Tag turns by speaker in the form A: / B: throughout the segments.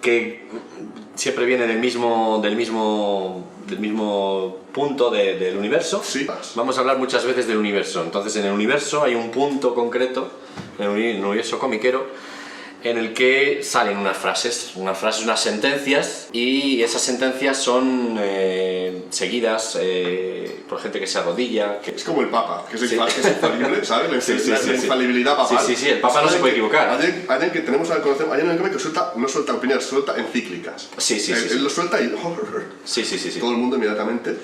A: que siempre viene del mismo punto del universo.
B: Sí.
A: Vamos a hablar muchas veces del universo. Entonces, en el universo hay un punto concreto, en el universo comiquero, en el que salen unas frases, unas sentencias, y esas sentencias son seguidas por gente que se arrodilla.
B: Es como el Papa, que es
A: Sí.
B: infalible, ¿sabes? La infalibilidad papal.
A: Sí, el Papa no se puede equivocar.
B: Alguien que tenemos al conocer, hay alguien que no suelta opiniones, suelta encíclicas.
A: Él
B: lo suelta y...
A: Sí.
B: Todo el mundo inmediatamente...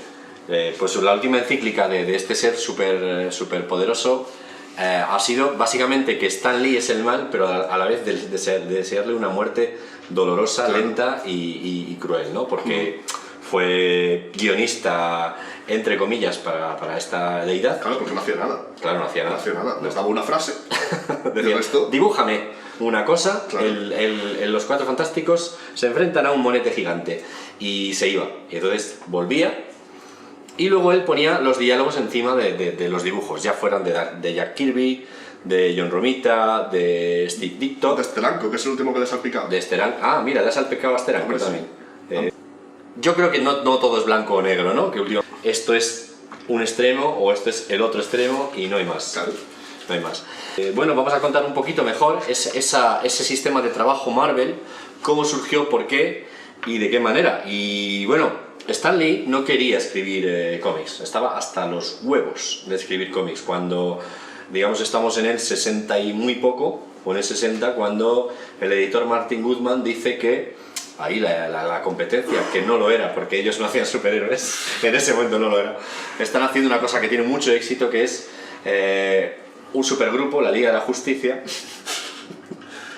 A: Pues la última encíclica de este ser súper poderoso ha sido básicamente que Stan Lee es el mal, pero a la vez desearle una muerte dolorosa,
B: claro,
A: lenta y cruel, ¿no? Porque fue guionista, entre comillas, para esta deidad.
B: Claro, porque no hacía nada.
A: Claro, no hacía nada.
B: No hacía nada. Les daba una frase.
A: Decía,
B: resto...
A: dibújame una cosa.
B: Claro.
A: Los Cuatro Fantásticos se enfrentan a un monete gigante. Y se iba. Y entonces volvía. Y luego él ponía los diálogos encima de los dibujos, ya fueran de Jack Kirby, de John Romita, de Steve Ditko.
B: De Steranko, que es el último que le ha salpicado.
A: De Steranko. Ah, mira, le ha salpicado a Steranko también.
B: Sí.
A: Yo creo que no todo es blanco o negro, ¿no? Que esto es un extremo o esto es el otro extremo y no hay más.
B: Claro.
A: No hay más. Bueno, vamos a contar un poquito mejor ese sistema de trabajo Marvel, cómo surgió, por qué y de qué manera. Y bueno, Stan Lee no quería escribir cómics, estaba hasta los huevos de escribir cómics. Cuando, digamos, estamos en el 60 y muy poco, o en el 60, cuando el editor Martin Goodman dice que ahí la competencia, que no lo era, porque ellos no hacían superhéroes, en ese momento no lo era, están haciendo una cosa que tiene mucho éxito, que es un supergrupo, la Liga de la Justicia.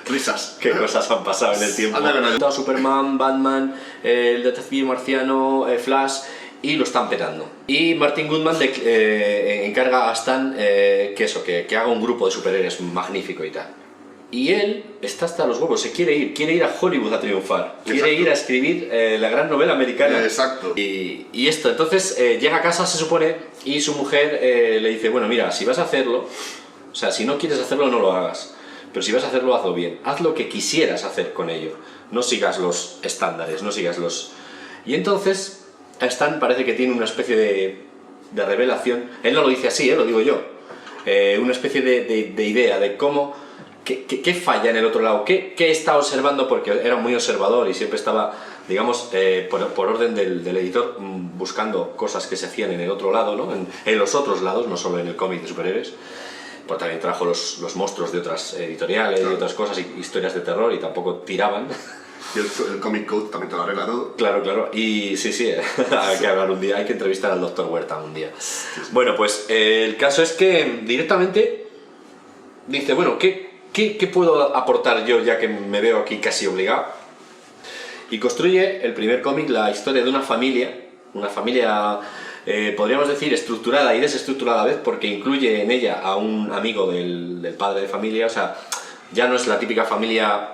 B: Risas.
A: Qué cosas han pasado en el tiempo. Superman, Batman, el detective marciano, Flash, y lo están petando. Y Martin Goodman encarga a Stan que haga un grupo de superhéroes magnífico y tal. Y él está hasta los huevos, quiere ir a Hollywood a triunfar, quiere ir a escribir la gran novela americana.
B: Exacto.
A: Y esto, entonces llega a casa, se supone, y su mujer le dice, bueno, mira, si vas a hacerlo, o sea, si no quieres hacerlo, no lo hagas. Pero si vas a hacerlo, hazlo bien. Haz lo que quisieras hacer con ello. No sigas los estándares, no sigas los... Y entonces, Stan parece que tiene una especie de revelación. Él no lo dice así, lo digo yo. Una especie de idea de cómo... ¿Qué falla en el otro lado? ¿Qué está observando? Porque era muy observador y siempre estaba, digamos, por orden del editor, buscando cosas que se hacían en el otro lado, ¿no? En los otros lados, no solo en el cómic de superhéroes. Pues también trajo los monstruos de otras editoriales, claro, y otras cosas, historias de terror, y tampoco tiraban.
B: Y el Comic Code también te lo arregla todo.
A: Claro. Y sí, hay que hablar un día, hay que entrevistar al Dr. Huerta un día. Sí. Bueno, pues el caso es que directamente dice, bueno, ¿qué puedo aportar yo, ya que me veo aquí casi obligado? Y construye el primer cómic, la historia de una familia podríamos decir estructurada y desestructurada a la vez, porque incluye en ella a un amigo del padre de familia. O sea, ya no es la típica familia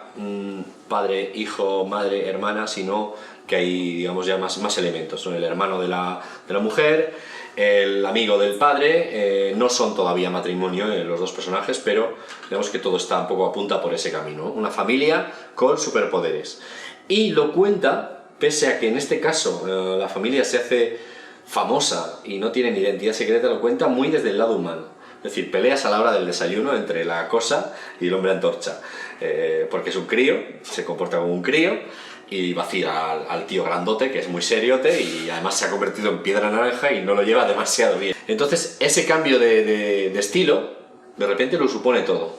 A: padre, hijo, madre, hermana, sino que hay, digamos, ya más elementos. Son el hermano de la mujer, el amigo del padre, no son todavía matrimonio los dos personajes, pero digamos que todo está un poco apunta por ese camino, ¿no? Una familia con superpoderes. Y lo cuenta, pese a que en este caso la familia se hace famosa y no tienen identidad secreta, lo cuenta muy desde el lado humano. Es decir, peleas a la hora del desayuno entre la cosa y el hombre antorcha, porque es un crío, se comporta como un crío y vacila al tío grandote, que es muy seriote y además se ha convertido en piedra naranja y no lo lleva demasiado bien. Entonces ese cambio de estilo de repente lo supone todo.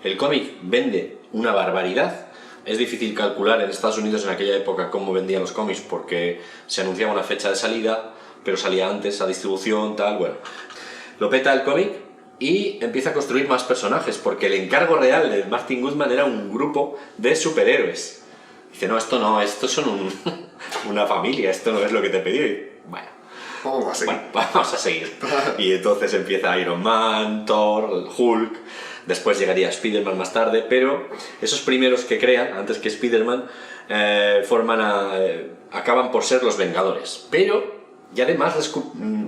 A: El cómic vende una barbaridad. Es difícil calcular en Estados Unidos en aquella época cómo vendían los cómics, porque se anunciaba una fecha de salida, pero salía antes a distribución, tal, bueno. Lo peta el cómic y empieza a construir más personajes, porque el encargo real de Martin Goodman era un grupo de superhéroes. Dice, no, estos son una familia, esto no es lo que te pedí. Bueno, vamos a seguir. Y entonces empieza Iron Man, Thor, Hulk, después llegaría Spider-Man más tarde, pero esos primeros que crean, antes que Spider-Man, acaban por ser los Vengadores. Y además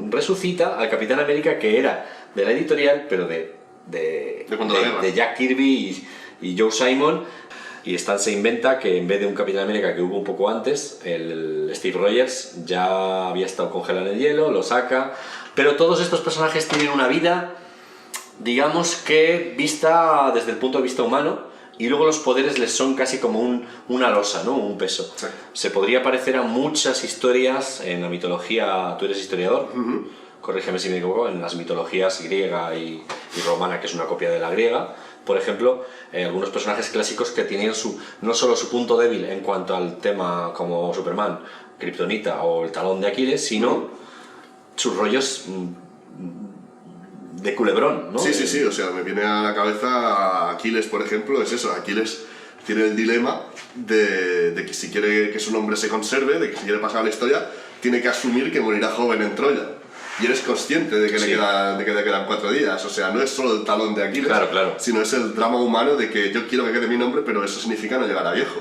A: resucita al Capitán América, que era de la editorial, pero de Jack Kirby y Joe Simon. Y Stan se inventa que en vez de un Capitán América que hubo un poco antes, el Steve Rogers ya había estado congelado en el hielo, lo saca, pero todos estos personajes tienen una vida, digamos que vista desde el punto de vista humano, y luego los poderes les son casi como una losa, ¿no? Un peso.
B: Sí.
A: Se podría parecer a muchas historias en la mitología, tú eres historiador, corrígeme si me equivoco, en las mitologías griega y romana, que es una copia de la griega, por ejemplo, algunos personajes clásicos que tenían no solo su punto débil en cuanto al tema como Superman, Kryptonita o el talón de Aquiles, sino sus rollos de culebrón, ¿no?
B: Sí, sí, sí, o sea, me viene a la cabeza Aquiles, por ejemplo, es eso, Aquiles tiene el dilema de que si quiere que su nombre se conserve, de que si quiere pasar a la historia, tiene que asumir que morirá joven en Troya. Y eres consciente de que, le quedan 4 días, o sea, no es solo el talón de Aquiles,
A: claro,
B: sino es el drama humano de que yo quiero que quede mi nombre, pero eso significa no llegar a viejo.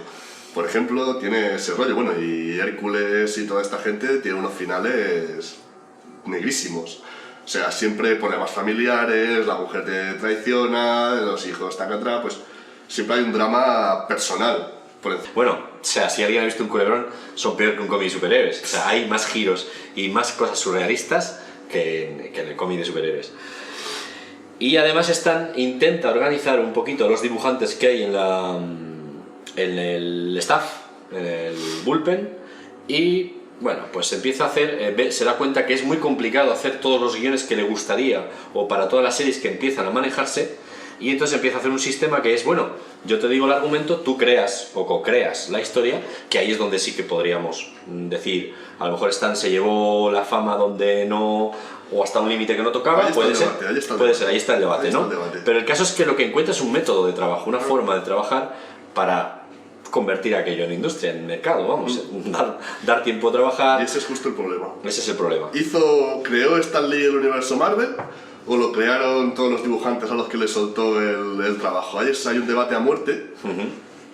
B: Por ejemplo, tiene ese rollo, bueno, y Hércules y toda esta gente tiene unos finales negrísimos. O sea, siempre problemas familiares, la mujer te traiciona, los hijos taca atrás, pues siempre hay un drama personal.
A: Bueno, o sea, si alguien ha visto un culebrón, son peor que un cómic de superhéroes. O sea, hay más giros y más cosas surrealistas que en el cómic de superhéroes. Y además Stan intenta organizar un poquito los dibujantes que hay en el staff, en el bullpen, y bueno, pues empieza a hacer, se da cuenta que es muy complicado hacer todos los guiones que le gustaría o para todas las series que empiezan a manejarse, y entonces empieza a hacer un sistema que es, bueno, yo te digo el argumento, tú creas o co-creas la historia, que ahí es donde sí que podríamos decir, a lo mejor Stan se llevó la fama donde no, o hasta un límite que no tocaba, puede ser, ahí está el debate, ¿no? Pero el caso es que lo que encuentra es un método de trabajo, una forma de trabajar para convertir aquello en industria, en mercado, vamos, dar tiempo a trabajar.
B: Y ese es justo el problema.
A: Ese es el problema.
B: ¿Creó Stan Lee el universo Marvel o lo crearon todos los dibujantes a los que le soltó el trabajo? Hay un debate a muerte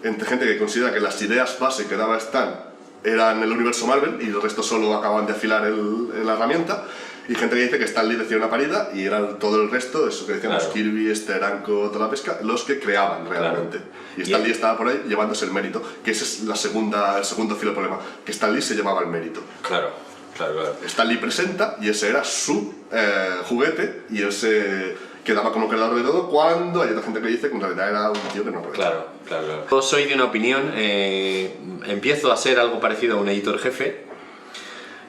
B: entre gente que considera que las ideas base que daba Stan eran el universo Marvel y el resto solo acaban de afilar la herramienta, y gente que dice que Stan Lee decía una parida y eran todo el resto, eso que decíamos, Kirby, Steranko, toda la pesca, los que creaban realmente. Y Stan Lee estaba por ahí llevándose el mérito, que ese es el segundo filo del problema, que Stan Lee se llevaba el mérito.
A: Claro.
B: Stan Lee presenta y ese era su juguete, y él se quedaba como creador de todo, cuando hay otra gente que dice que en realidad era un tío que no aprovechaba.
A: Claro. Yo soy de una opinión, empiezo a ser algo parecido a un editor jefe.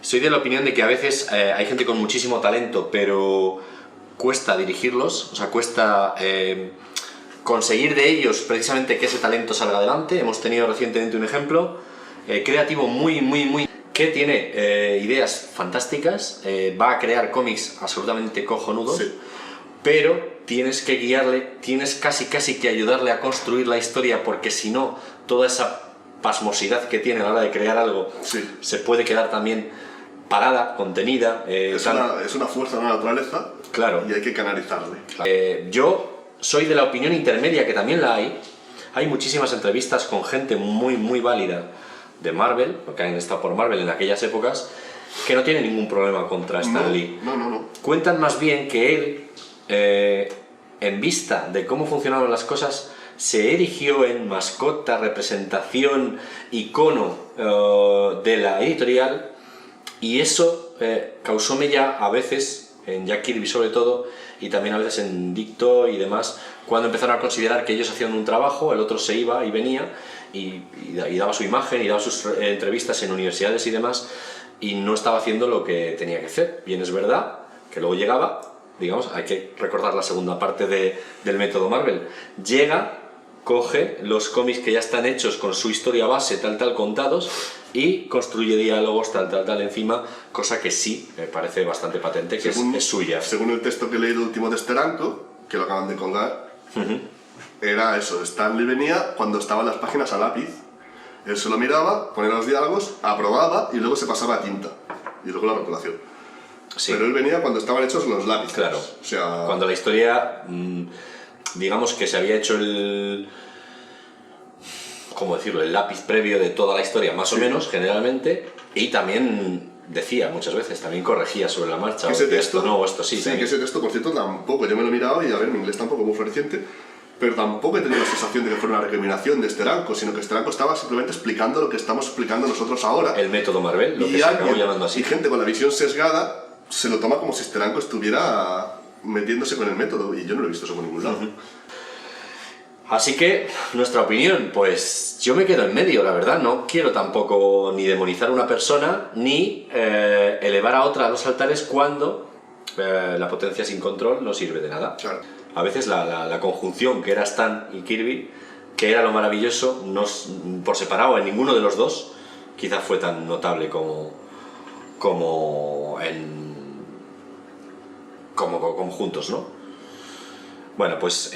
A: Soy de la opinión de que a veces hay gente con muchísimo talento, pero cuesta dirigirlos, o sea, cuesta conseguir de ellos precisamente que ese talento salga adelante. Hemos tenido recientemente un ejemplo creativo muy que tiene ideas fantásticas, va a crear cómics absolutamente cojonudos, pero tienes que guiarle, tienes casi que ayudarle a construir la historia, porque si no, toda esa pasmosidad que tiene a la hora de crear algo se puede quedar también parada, contenida.
B: Es una fuerza de la naturaleza, y hay que canalizarle.
A: Yo soy de la opinión intermedia, que también la hay. Hay muchísimas entrevistas con gente muy válida de Marvel, que han estado por Marvel en aquellas épocas, que no tienen ningún problema contra Stan Lee.
B: No.
A: Cuentan más bien que él, en vista de cómo funcionaban las cosas, se erigió en mascota, representación, icono de la editorial, y eso causó mella a veces, en Jack Kirby sobre todo, y también a veces en Dicto y demás, cuando empezaron a considerar que ellos hacían un trabajo, el otro se iba y venía, y daba su imagen y daba sus entrevistas en universidades y demás, y no estaba haciendo lo que tenía que hacer. Bien, es verdad que luego llegaba, digamos, hay que recordar la segunda parte del método Marvel, llega, coge los cómics que ya están hechos con su historia base, tal, contados, y construye diálogos, tal, encima, cosa que sí me parece bastante patente, que es suya.
B: Según el texto que he leído último de Steranko, que lo acaban de colgar, era eso, Stan Lee venía cuando estaban las páginas a lápiz, él se lo miraba, ponía los diálogos, aprobaba y luego se pasaba a tinta, y luego la rotulación. Pero él venía cuando estaban hechos los lápices.
A: Claro,
B: o sea,
A: cuando la historia, digamos que se había hecho ¿cómo decirlo?, el lápiz previo de toda la historia, más o menos, generalmente, y también decía muchas veces, también corregía sobre la marcha,
B: ese texto,
A: esto no, o esto sí.
B: Sí, que ese texto, por cierto, tampoco, yo me lo he mirado y a ver, mi inglés tampoco muy floreciente, pero tampoco he tenido la sensación de que fuera una recriminación de Steranko, sino que Steranko estaba simplemente explicando lo que estamos explicando nosotros ahora.
A: El método Marvel, lo
B: Y
A: que se acabó
B: alguien,
A: llamando así.
B: y gente con la visión sesgada se lo toma como si Steranko estuviera metiéndose con el método, y yo no lo he visto eso por ningún lado.
A: Así que, nuestra opinión, pues yo me quedo en medio, la verdad. No quiero tampoco ni demonizar a una persona, ni elevar a otra a los altares cuando la potencia sin control no sirve de nada.
B: Claro.
A: A veces la conjunción que era Stan y Kirby, que era lo maravilloso, por separado en ninguno de los dos, quizás fue tan notable como juntos, ¿no? Bueno, pues